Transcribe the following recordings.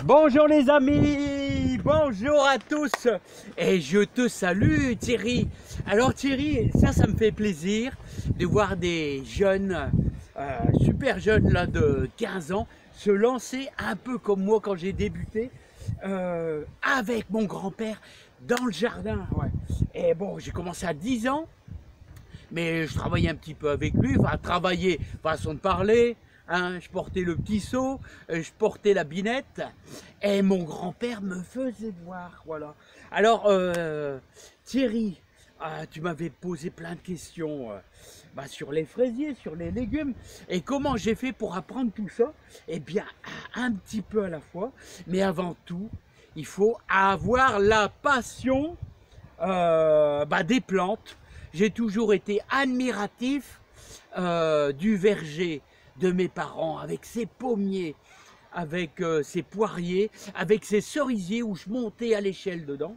Bonjour les amis, bonjour à tous et je te salue Thierry. Alors Thierry, ça me fait plaisir de voir des jeunes, super jeunes là de 15 ans se lancer un peu comme moi quand j'ai débuté avec mon grand-père dans le jardin. Ouais. Et bon, j'ai commencé à 10 ans, mais je travaillais un petit peu avec lui, enfin travailler, façon de parler. Hein, je portais le petit seau, je portais la binette et mon grand-père me faisait voir, voilà. Alors Thierry, tu m'avais posé plein de questions sur les fraisiers, sur les légumes et comment j'ai fait pour apprendre tout ça. Eh bien, un petit peu à la fois, mais avant tout, il faut avoir la passion des plantes. J'ai toujours été admiratif du verger de mes parents, avec ses pommiers, avec ses poiriers, avec ses cerisiers où je montais à l'échelle dedans.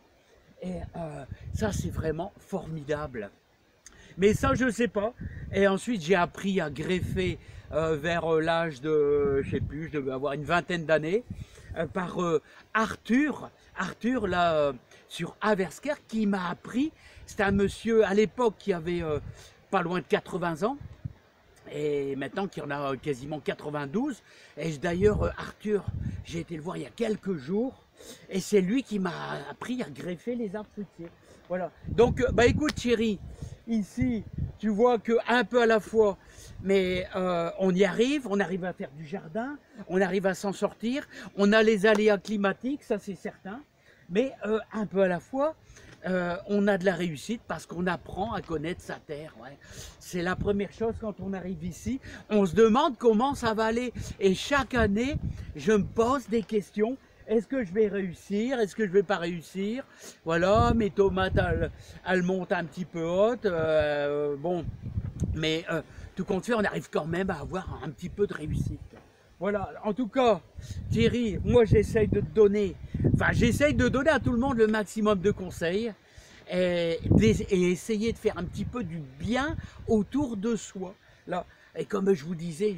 Et ça, c'est vraiment formidable. Mais ça, je ne sais pas. Et ensuite, j'ai appris à greffer vers l'âge de, je sais plus, je devais avoir une vingtaine d'années, par Arthur, là, sur Aversker, qui m'a appris. C'était un monsieur, à l'époque, qui avait pas loin de 80 ans. Et maintenant qu'il y en a quasiment 92. Et d'ailleurs, Arthur, j'ai été le voir il y a quelques jours. Et c'est lui qui m'a appris à greffer les arbres fruitiers. Voilà. Donc, écoute Thierry, ici, tu vois qu'un peu à la fois, mais on y arrive, on arrive à faire du jardin, on arrive à s'en sortir. On a les aléas climatiques, ça c'est certain. Mais un peu à la fois, on a de la réussite parce qu'on apprend à connaître sa terre. Ouais. C'est la première chose quand on arrive ici. On se demande comment ça va aller. Et chaque année, je me pose des questions. Est-ce que je vais réussir? Est-ce que je ne vais pas réussir? Voilà, mes tomates, elles montent un petit peu hautes. Bon, mais tout compte fait, on arrive quand même à avoir un petit peu de réussite. Voilà, en tout cas, Thierry, moi j'essaye de te donner, j'essaye de donner à tout le monde le maximum de conseils et essayer de faire un petit peu du bien autour de soi. Là, et comme je vous disais,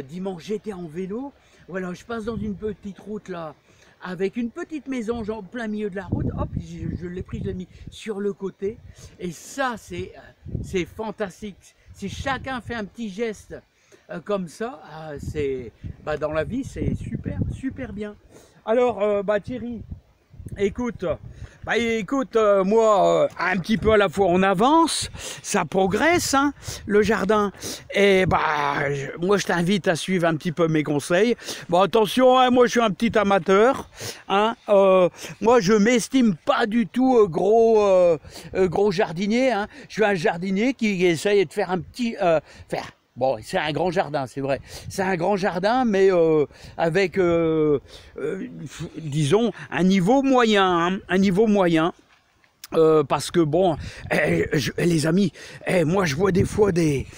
dimanche j'étais en vélo, voilà, je passe dans une petite route là, avec une petite maison genre plein milieu de la route, hop, je l'ai pris, je l'ai mis sur le côté, et ça c'est fantastique. Si chacun fait un petit geste comme ça, c'est dans la vie, c'est super bien. Alors, Thierry, écoute, moi, un petit peu à la fois, on avance, ça progresse, hein, le jardin. Et moi, je t'invite à suivre un petit peu mes conseils. Bon, attention, hein, moi, je suis un petit amateur. Hein, moi, je m'estime pas du tout gros jardinier. Hein. Je suis un jardinier qui essaye de faire un petit... Bon, c'est un grand jardin, c'est vrai. C'est un grand jardin, mais avec, disons, un niveau moyen. Hein, un niveau moyen. Parce que, bon, les amis, moi, je vois des fois des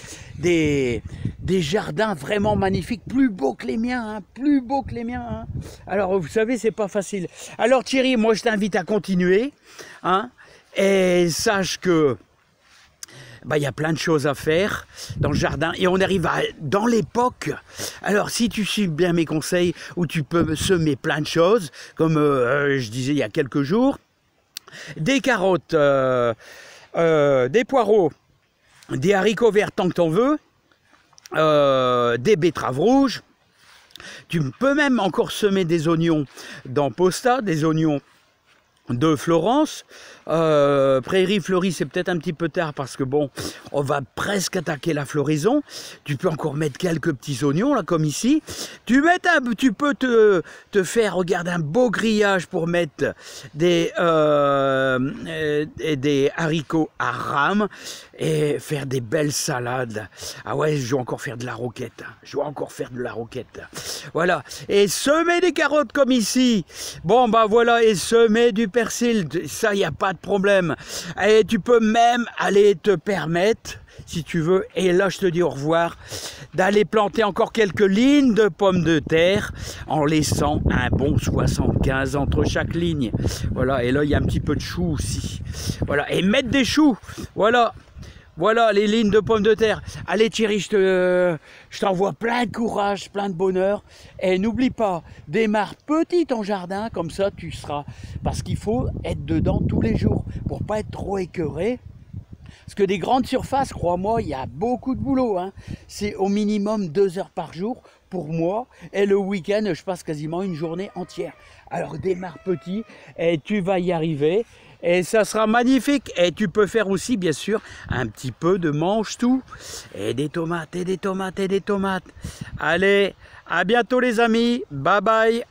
jardins vraiment magnifiques, plus beaux que les miens, hein, plus beaux que les miens. Hein. Alors, vous savez, c'est pas facile. Alors, Thierry, moi, je t'invite à continuer. Hein, et sache que... il y a plein de choses à faire dans le jardin et on arrive dans l'époque. Alors si tu suis bien mes conseils, où tu peux semer plein de choses, comme je disais il y a quelques jours, des carottes, des poireaux, des haricots verts tant que t'en veux, des betteraves rouges. Tu peux même encore semer des oignons dans Posta, des oignons de Florence. Prairie fleurie, c'est peut-être un petit peu tard parce que bon, on va presque attaquer la floraison. Tu peux encore mettre quelques petits oignons là comme ici. Tu peux te faire, regarde, un beau grillage pour mettre des haricots à rame et faire des belles salades. Ah ouais, je vais encore faire de la roquette. Je vais encore faire de la roquette. Voilà. Et semer des carottes comme ici. Bon voilà, et semer du persil. Ça, il n'y a pas de problème. Et tu peux même aller te permettre, si tu veux, et là je te dis au revoir, d'aller planter encore quelques lignes de pommes de terre en laissant un bon 75 entre chaque ligne. Voilà, et là il y a un petit peu de choux aussi. Voilà, et mettre des choux. Voilà. Voilà les lignes de pommes de terre. Allez Thierry, je t'envoie plein de courage, plein de bonheur. Et n'oublie pas, démarre petit ton jardin, comme ça tu seras... Parce qu'il faut être dedans tous les jours pour pas être trop écœuré. Parce que des grandes surfaces, crois-moi, il y a beaucoup de boulot. Hein. C'est au minimum 2 heures par jour pour moi. Et le week-end, je passe quasiment une journée entière. Alors démarre petit et tu vas y arriver. Et ça sera magnifique. Et tu peux faire aussi, bien sûr, un petit peu de mange-tout. Et des tomates, et des tomates, et des tomates. Allez, à bientôt les amis. Bye bye.